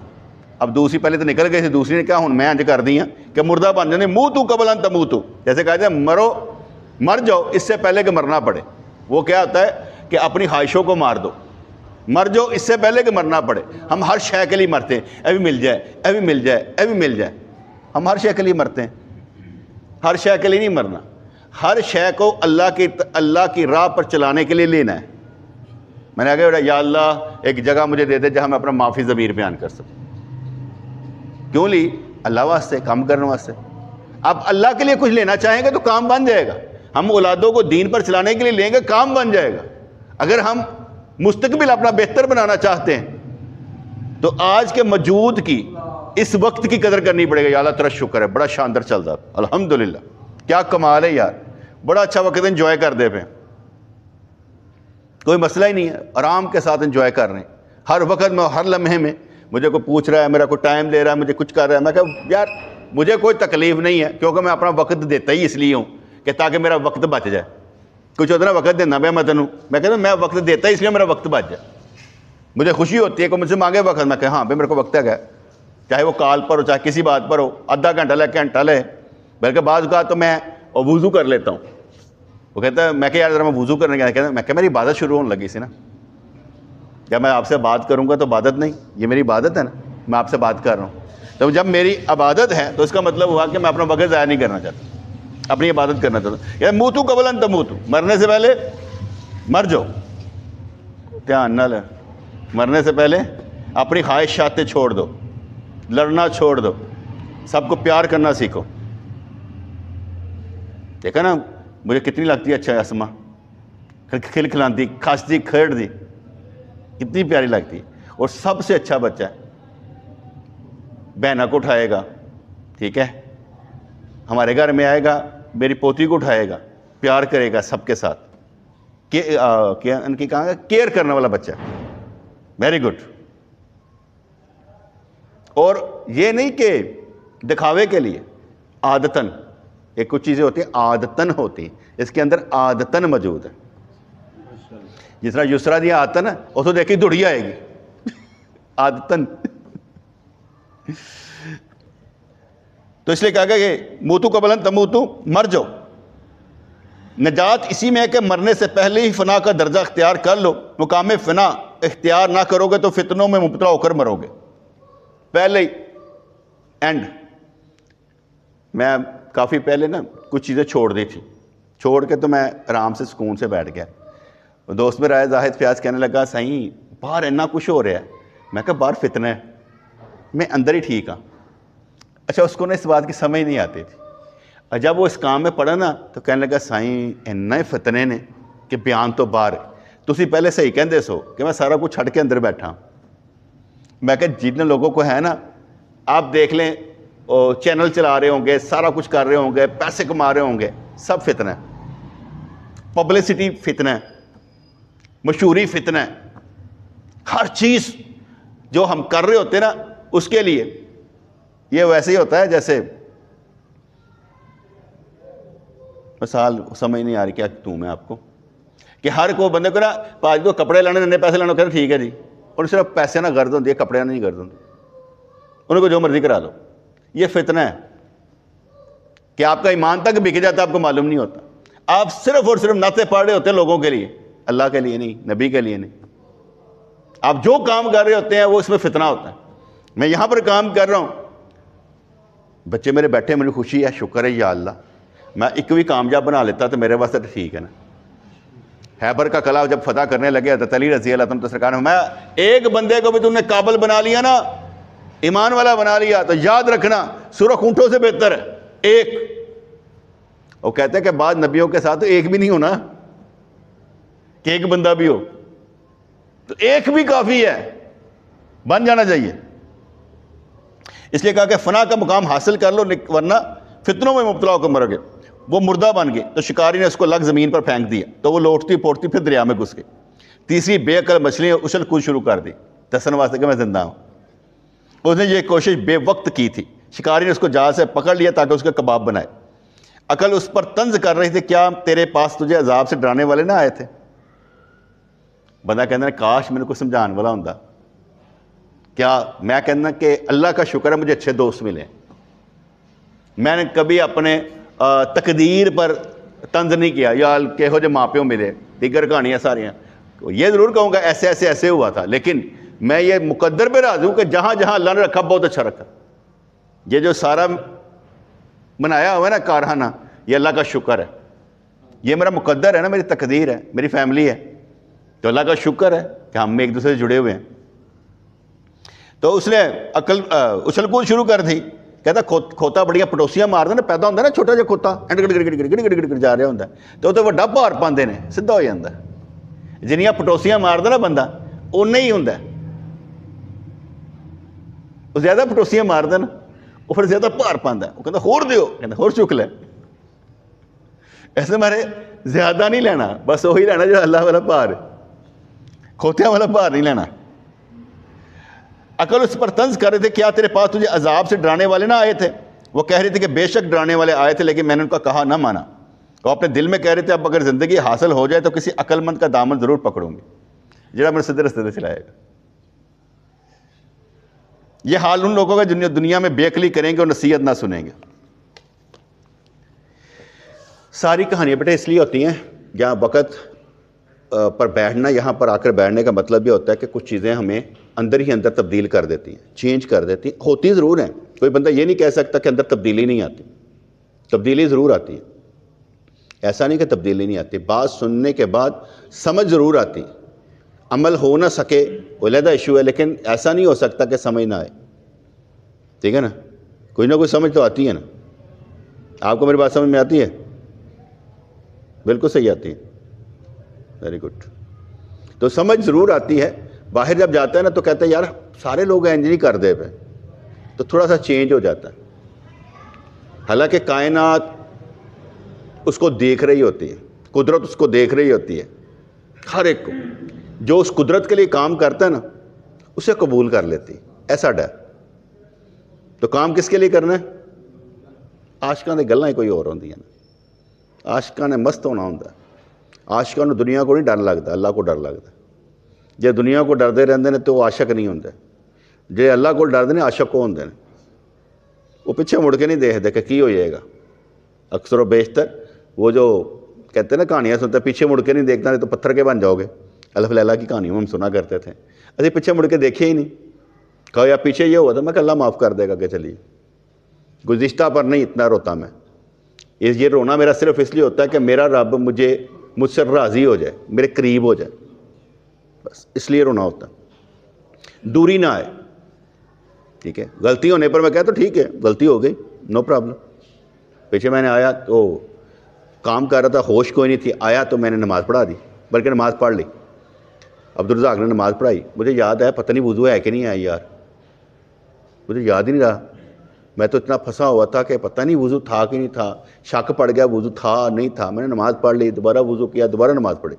اب دوسری پہلے تو نکل گئی تھی، دوسری نے کہا ہوں میں انج کر دی ہیں کہ مردہ بن جانے. منہ تو قبل ان تموتو، جیسے کہا جائے مر جاؤ اس سے پہلے کہ مرنا پڑے. وہ کیا ہوتا ہے کہ اپنی خواہشوں کو مار دو، مر جاؤ اس سے پہلے کہ مرنا پڑے. ہم ہر شے کے لیے مرتے ہیں، ابھی مل جائے ابھی مل جائے ابھی مل جائے. ہم ہر شے کے لیے مرتے ہیں، ہر شے کے لیے نہیں مرنا. ہر شے کو اللہ کی راہ پر چلانے کے لیے لینا ہے. میں نے آگے یا اللہ ایک جگہ مجھے دے دے جہاں میں اپنا معافی ضمیر بیان کر سکوں. کیوں لی؟ اللہ واسطے، کام کرنے واسطے. اب اللہ کے لیے کچھ لینا چاہیں گے تو کام بن جائے گا. ہم اولادوں کو دین پر چلانے کے لیے لیں گے، کام بن جائے گا. اگر ہم مستقبل اپنا بہتر بنانا چاہتے ہیں تو آج کے موجود کی اس وقت کی قدر کرنی پڑے گا. یا اللہ تیرا شکر ہے، بڑا شاندار چل رہا، الحمدللہ، کیا کمال ہے یار، بڑا اچھا وقت انجوائے کر دے پہ، کوئی مسئلہ ہی نہیں ہے، آرام کے ساتھ انجوائے کر رہے ہیں. ہر وقت میں ہر لمحے میں مجھے کوئی پوچھ رہا ہے، میرا کوئی ٹائم لے رہا ہے، مجھے کچھ کر رہا ہے، میں کہا یار مجھے کوئی تکلیف نہیں ہے کیونکہ میں اپنا وقت دیتا ہی اس لیے ہوں کہ تاکہ میرا وقت بچ جائے. کچھ اتنا وقت دینا میں تینوں، میں کہتا ہوں میں وقت دیتا ہی اس لیے میرا وقت بچ جائے. مجھے خوشی ہوتی ہے کہ مجھ سے مانگے وقت، میں کہ ہاں بھائی میرے کو وقت ہے، چاہے وہ کال پر ہو چاہے کسی بات پر ہو، آدھا گھنٹہ لے گھنٹہ لے. بلکہ بعض اوقات تو میں وضو کر لیتا ہوں. وہ کہتا ہے میں کہ یار ذرا میں وضو کرنے گیا، میں کہ میری عبادت شروع ہونے لگی سی نا، جب میں آپ سے بات کروں گا تو عبادت نہیں، یہ میری عبادت ہے نا، میں آپ سے بات کر رہا ہوں. تو جب میری عبادت ہے تو اس کا مطلب ہوا کہ میں اپنا وقت ضائع نہیں کرنا چاہتا، اپنی عبادت کرنا چاہتا ہوں. یا موتو قبل ان تموتو، مرنے سے پہلے مر جاؤ. دھیان نہ لے، مرنے سے پہلے اپنی خواہشاتیں چھوڑ دو، لڑنا چھوڑ دو، سب کو پیار کرنا سیکھو. دیکھا نا مجھے کتنی لگتی ہے اچھا اسما، کھل کھلاتی، کھانستی کھیڑ دی، کتنی پیاری لگتی ہے. اور سب سے اچھا بچہ ہے، بہنا کو اٹھائے گا، ٹھیک ہے، ہمارے گھر میں آئے گا، میری پوتی کو اٹھائے گا، پیار کرے گا سب کے ساتھ، ان کی کہاں کیئر کرنے والا بچہ. Very good. اور یہ نہیں کہ دکھاوے کے لیے، عادتاً ایک کچھ چیزیں ہوتی ہیں عادتاً ہوتی ہیں، اس کے اندر عادتاً موجود ہے. جس طرح یسرا دیا عادتاً ہے، اس کو دیکھی دڑی آئے گی عادتاً. تو اس لیے کہا گیا کہ موتو قبل ان تموتو، مر جاؤ. نجات اسی میں ہے کہ مرنے سے پہلے ہی فنا کا درجہ اختیار کر لو. مقام فنا اختیار نہ کرو گے تو فتنوں میں مبتلا ہو کر مرو گے. پہلے ہی اینڈ. میں کافی پہلے نا کچھ چیزیں چھوڑ دی تھی، چھوڑ کے تو میں آرام سے سکون سے بیٹھ گیا. دوست میرا آیا زاہد فیاض، کہنے لگا صحیح باہر اتنا کچھ ہو رہا ہے. میں کہا باہر فتنہ ہے، میں اندر ہی ٹھیک ہاں. اچھا اس کو نا اس بات کی سمجھ نہیں آتی تھی. جب وہ اس کام میں پڑا نا تو کہنے لگا سائیں اتنے فتنے نے کہ بیان تو باہر. تسی پہلے صحیح کہندے سو کہ میں سارا کچھ چھڑ کے اندر بیٹھا. میں کہ جتنے لوگوں کو ہے نا، آپ دیکھ لیں چینل چلا رہے ہوں گے، سارا کچھ کر رہے ہوں گے، پیسے کما رہے ہوں گے، سب فتنہ ہے. پبلسٹی فتنہ ہے، مشہوری فتنہ ہے. ہر چیز جو ہم کر رہے ہوتے ہیں نا اس کے لیے یہ ویسے ہی ہوتا ہے جیسے مثال سمجھ نہیں آ رہی کیا دوں میں آپ کو، کہ ہر کو بندے کو نا پانچ کو کپڑے لانے دیں، پیسے لانے کہتے ٹھیک ہے جی، اور صرف پیسے نہ غرض ہوتی ہے، کپڑے نہیں غرض ہوتے، انہیں کو جو مرضی کرا دو. یہ فتنہ ہے کہ آپ کا ایمان تک بک جاتا ہے، آپ کو معلوم نہیں ہوتا. آپ صرف اور صرف نعتیں پڑھ رہے ہوتے ہیں لوگوں کے لیے، اللہ کے لیے نہیں، نبی کے لیے نہیں. آپ جو کام کر رہے ہوتے ہیں وہ اس میں فتنہ ہوتا ہے. میں یہاں پر کام کر رہا ہوں، بچے میرے بیٹھے، مجھے خوشی ہے، شکر ہے یا اللہ. میں ایک بھی کامیاب بنا لیتا تو میرے واسطے ٹھیک ہے نا. خیبر کا قلعہ جب فتح کرنے لگے حضرت علی رضی اللہ عنہ تو سرکار نے میں ایک بندے کو بھی تم نے قابل بنا لیا نا ایمان والا بنا لیا تو یاد رکھنا سرخ اونٹوں سے بہتر ہے ایک. وہ کہتے ہیں کہ بعض نبیوں کے ساتھ تو ایک بھی نہیں ہونا کہ ایک بندہ بھی ہو, تو ایک بھی کافی ہے, بن جانا چاہیے. اس لیے کہا کہ فنا کا مقام حاصل کر لو ورنہ فتنوں میں مبتلا ہو کر مرو گے. وہ مردہ بن گئے تو شکاری نے اس کو لگ زمین پر پھینک دیا تو وہ لوٹتی پوٹتی پھر دریا میں گھس گئی. تیسری بے عقل مچھلی نے اچھل کود شروع کر دی دسن واسطے کہ میں زندہ ہوں. اس نے یہ کوشش بے وقت کی تھی. شکاری نے اس کو جال سے پکڑ لیا تاکہ اس کا کباب بنائے. عقل اس پر طنز کر رہی تھی, کیا تیرے پاس تجھے عذاب سے ڈرانے والے نہ آئے تھے؟ بندہ کہنا کاش میں نے کچھ سمجھان والا ہوں. کیا میں کہنا کہ اللہ کا شکر ہے مجھے اچھے دوست ملے. میں نے کبھی اپنے تقدیر پر طنز نہیں کیا یا کہو جو ماں پیو ملے, دیگر کہانیاں ساریاں. یہ ضرور کہوں گا ایسے ایسے ایسے ہوا تھا, لیکن میں یہ مقدر پہ راضی ہوں کہ جہاں جہاں اللہ نے رکھا بہت اچھا رکھا. یہ جو سارا بنایا ہوا ہے نا کارخانہ, یہ اللہ کا شکر ہے. یہ میرا مقدر ہے نا, میری تقدیر ہے, میری فیملی ہے, تو اللہ کا شکر ہے کہ ہم ایک دوسرے سے جڑے ہوئے ہیں. تو اس نے عقل اچھل کود شروع کر دی. کہتا کھوتا بڑیاں پٹوسیاں ماردا نا, پیدا ہوتا ہے نا چھوٹا جہا کھوتا گڑ جا رہا ہوتا ہے تو وہ وڈا بھار پاندے نے, سیدھا ہو جاتا ہے. جنیاں پٹوسیاں ماردا نا بندہ اُنّا ہی ہوندا ہے. وہ زیادہ پٹوسیاں ماردا نا وہ پھر زیادہ بھار پاندا ہے. وہ کہتا ہور دیو, کہتا ہور چک لے. ایسے مارے زیادہ نہیں لینا, بس وہی لینا جو اللہ والا بھار ہے, کھوتیاں والا بھار نہیں لینا. عقل اس پر طنز کر رہے تھے, کیا تیرے پاس تجھے عذاب سے ڈرانے والے نہ آئے تھے؟ وہ کہہ رہے تھے کہ بے شک ڈرانے والے آئے تھے, لیکن میں نے ان کا کہا نہ مانا. وہ اپنے دل میں کہہ رہے تھے اب اگر زندگی حاصل ہو جائے تو کسی عقل مند کا دامن ضرور پکڑوں گی جڑا میرے سیدھے رستے سے چلائے گا. یہ حال ان لوگوں کا جو دنیا میں بے عقلی کریں گے اور نصیحت نہ سنیں گے. ساری کہانیاں بیٹے اس لیے ہوتی ہیں, جہاں وقت پر بیٹھنا, یہاں پر آ کر بیٹھنے کا مطلب یہ ہوتا ہے کہ کچھ چیزیں ہمیں اندر ہی اندر تبدیل کر دیتی ہیں, چینج کر دیتی ہیں. ہوتی ضرور ہیں, کوئی بندہ یہ نہیں کہہ سکتا کہ اندر تبدیلی نہیں آتی, تبدیلی ضرور آتی ہے. ایسا نہیں کہ تبدیلی نہیں آتی, بات سننے کے بعد سمجھ ضرور آتی ہے. عمل ہو نہ سکے وہ علیحدہ ایشو ہے, لیکن ایسا نہیں ہو سکتا کہ سمجھ نہ آئے. ٹھیک ہے نا, کوئی نہ کوئی سمجھ تو آتی ہے نا. آپ کو میری بات سمجھ میں آتی ہے؟ بالکل صحیح آتی ہے, ویری گڈ. تو سمجھ ضرور آتی ہے. باہر جب جاتا ہے نا تو کہتا ہے یار سارے لوگ انج نہیں کر دے پہ, تو تھوڑا سا چینج ہو جاتا ہے. حالانکہ کائنات اس کو دیکھ رہی ہوتی ہے, قدرت اس کو دیکھ رہی ہوتی ہے, ہر ایک کو. جو اس قدرت کے لیے کام کرتا ہے نا اسے قبول کر لیتی, ایسا ڈر. تو کام کس کے لیے کرنا ہے؟ عاشقاں دے گلاں ہی کوئی اور ہوندیاں نے. عاشقاں نے مست ہونا ہوندا ہے. عاشقاں نوں دنیا کو نہیں ڈر لگتا, اللہ کو ڈر لگتا. جے دنیا کو ڈردے رہندے نے تو وہ عاشق نہیں ہوندے. جے اللہ کو ڈردے نے عاشق ہوندے نے. وہ پیچھے مڑ کے نہیں دیکھتے کہ کی ہو جائے گا. اکثر و بیشتر وہ جو کہتے ہیں نا کہانیاں سنتے ہیں, پیچھے مڑ کے نہیں دیکھنا نہیں تو پتھر کے بن جاؤ گے. الف لیلا کی کہانی ہم سنا کرتے تھے, ابھی پیچھے مڑ کے دیکھے ہی نہیں. کہا یا پیچھے یہ ہوا تھا, میں کہ اللہ معاف کر دے گا کہ چلیے گزشتہ پر نہیں اتنا روتا میں. یہ رونا میرا صرف اس لیے ہوتا ہے کہ میرا رب مجھ سے راضی ہو جائے, میرے قریب ہو جائے, بس اس لیے رونا ہوتا ہے, دوری نہ آئے. ٹھیک ہے, غلطی ہونے پر میں کہتا تو ٹھیک ہے غلطی ہو گئی, نو پرابلم. پیچھے میں نے آیا تو کام کر رہا تھا, ہوش کوئی نہیں تھی, آیا تو میں نے نماز پڑھا دی, بلکہ نماز پڑھ لی. عبدالرزاق نے نماز پڑھائی, مجھے یاد ہے پتہ نہیں وضو ہے کہ نہیں ہے یار, مجھے یاد ہی نہیں رہا. میں تو اتنا پھنسا ہوا تھا کہ پتہ نہیں وضو تھا کہ نہیں تھا, شک پڑ گیا وضو تھا نہیں تھا. میں نے نماز پڑھ لی, دوبارہ وضو کیا, دوبارہ نماز پڑھی.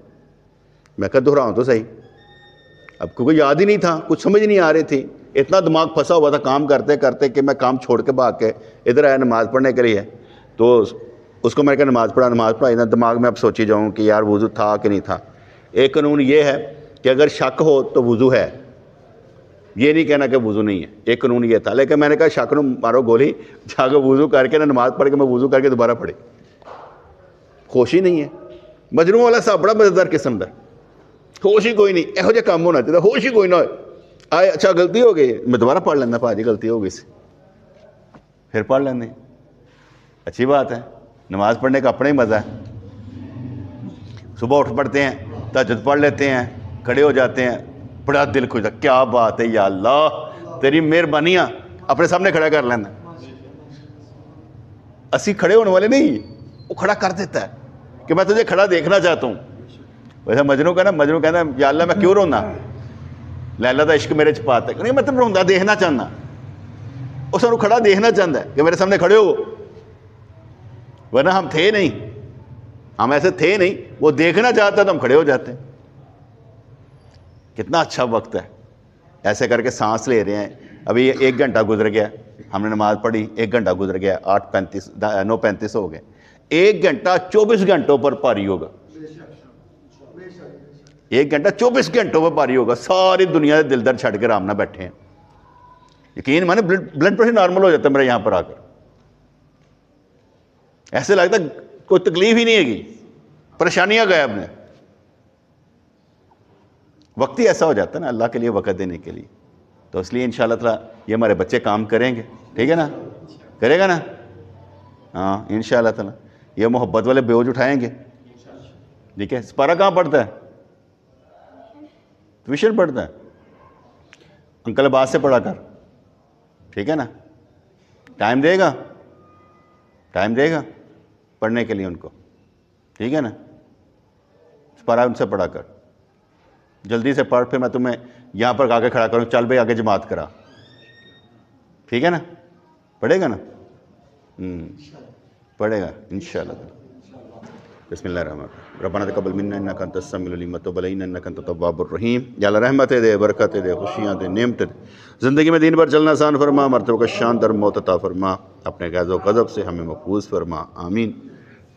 میں کہا دہراؤں تو صحیح, اب کیونکہ یاد ہی نہیں تھا, کچھ سمجھ نہیں آ رہی تھی, اتنا دماغ پھنسا ہوا تھا کام کرتے کرتے کہ میں کام چھوڑ کے بھاگ کے ادھر آیا نماز پڑھنے کے لیے. تو اس کو میں کہا نماز پڑھائی نا, دماغ میں اب سوچی جاؤں کہ یار وضو تھا کہ نہیں تھا. ایک قانون یہ ہے کہ اگر شک ہو تو وضو ہے, یہ نہیں کہنا کہ وضو نہیں ہے. ایک قانون یہ تھا, لیکن میں نے کہا شک نو مارو گولی, جا کے وضو کر کے نا نماز پڑھ کے میں وضو کر کے دوبارہ پڑھی. ہوش ہی نہیں ہے. مجنوں والا صاحب بڑا مزیدار قسم دا, ہوش ہی کوئی نہیں. یہو جہا کام ہونا چاہیے, ہوش ہی کوئی نہ ہوئے. آئے اچھا غلطی ہو گئی, میں دوبارہ پڑھ لینا, بھا جی غلطی ہو گئی سے, پھر پڑھ لینے. اچھی بات ہے, نماز پڑھنے کا اپنا ہی مزہ ہے. صبح اٹھ پڑتے ہیں, تہجد پڑھ لیتے ہیں, کھڑے ہو جاتے ہیں, بڑا دل خوش ہے, کیا بات ہے یا اللہ تیری مہربانیاں اپنے سامنے کھڑا کر لینا. اسی کھڑے ہونے والے نہیں, وہ کھڑا کر دیتا ہے کہ میں تجھے کھڑا دیکھنا چاہتا ہوں. ویسے مجنوں کہنا یا اللہ میں کیوں رونا, لیلا دا عشق میرے چپاتا ہے, نہیں میں تم روندا دیکھنا چاہنا. وہ سانو کھڑا دیکھنا چاہتا ہے کہ میرے سامنے کھڑے ہو, ورنہ ہم تھے نہیں, ہم ایسے تھے نہیں. وہ دیکھنا چاہتا ہے تو ہم کھڑے ہو جاتے ہیں. کتنا اچھا وقت ہے, ایسے کر کے سانس لے رہے ہیں. ابھی 1 گھنٹہ گزر گیا, ہم نے نماز پڑھی, 1 گھنٹہ گزر گیا, 9:35 ہو گئے. 1 گھنٹہ 24 گھنٹوں پر پاری ہوگا. 1 گھنٹہ 24 گھنٹوں پر پاری ہوگا. ساری دنیا سے دل درد چھڑ کے آرام نہ بیٹھے ہیں. یقین مانے بلڈ پریشر نارمل ہو جاتا ہے میرا یہاں پر آ کر. ایسے لگتا ہے کوئی تکلیف ہی نہیں ہے گی, پریشانیاں غائب ہیں. وقت ہی ایسا ہو جاتا ہے نا اللہ کے لیے وقت دینے کے لیے. تو اس لیے انشاءاللہ تعالیٰ یہ ہمارے بچے کام کریں گے, ٹھیک ہے نا, کرے گا نا, ہاں انشاءاللہ تعالیٰ یہ محبت والے بوجھ اٹھائیں گے. ٹھیک ہے, سپارہ کہاں پڑھتا ہے؟ ٹیوشن پڑھتا ہے, انکل عباس سے پڑھا کر, ٹھیک ہے نا. ٹائم دے گا پڑھنے کے لیے ان کو, ٹھیک ہے نا. سپارہ ان سے پڑھا کر, جلدی سے پڑھ, پھر میں تمہیں یہاں پر آگے کھڑا کروں, چل بھائی آگے جماعت کرا, ٹھیک ہے نا. پڑھے گا نا, پڑھے گا انشاءاللہ. بسم اللہ الرحمن الرحیم. ربنا تقبل منا انک انت السمیع العلیم وتب علینا انک انت التواب الرحیم. یا اللہ رحمتیں دے, برکتیں دے, خوشیاں دے, نعمتیں دے. زندگی میں دین پر چلنا آسان فرما, مرتبہ کا شان در موت عطا فرما, اپنے غیظ و غضب سے ہمیں محفوظ فرما. آمین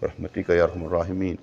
برحمتک یا ارحم الراحمین.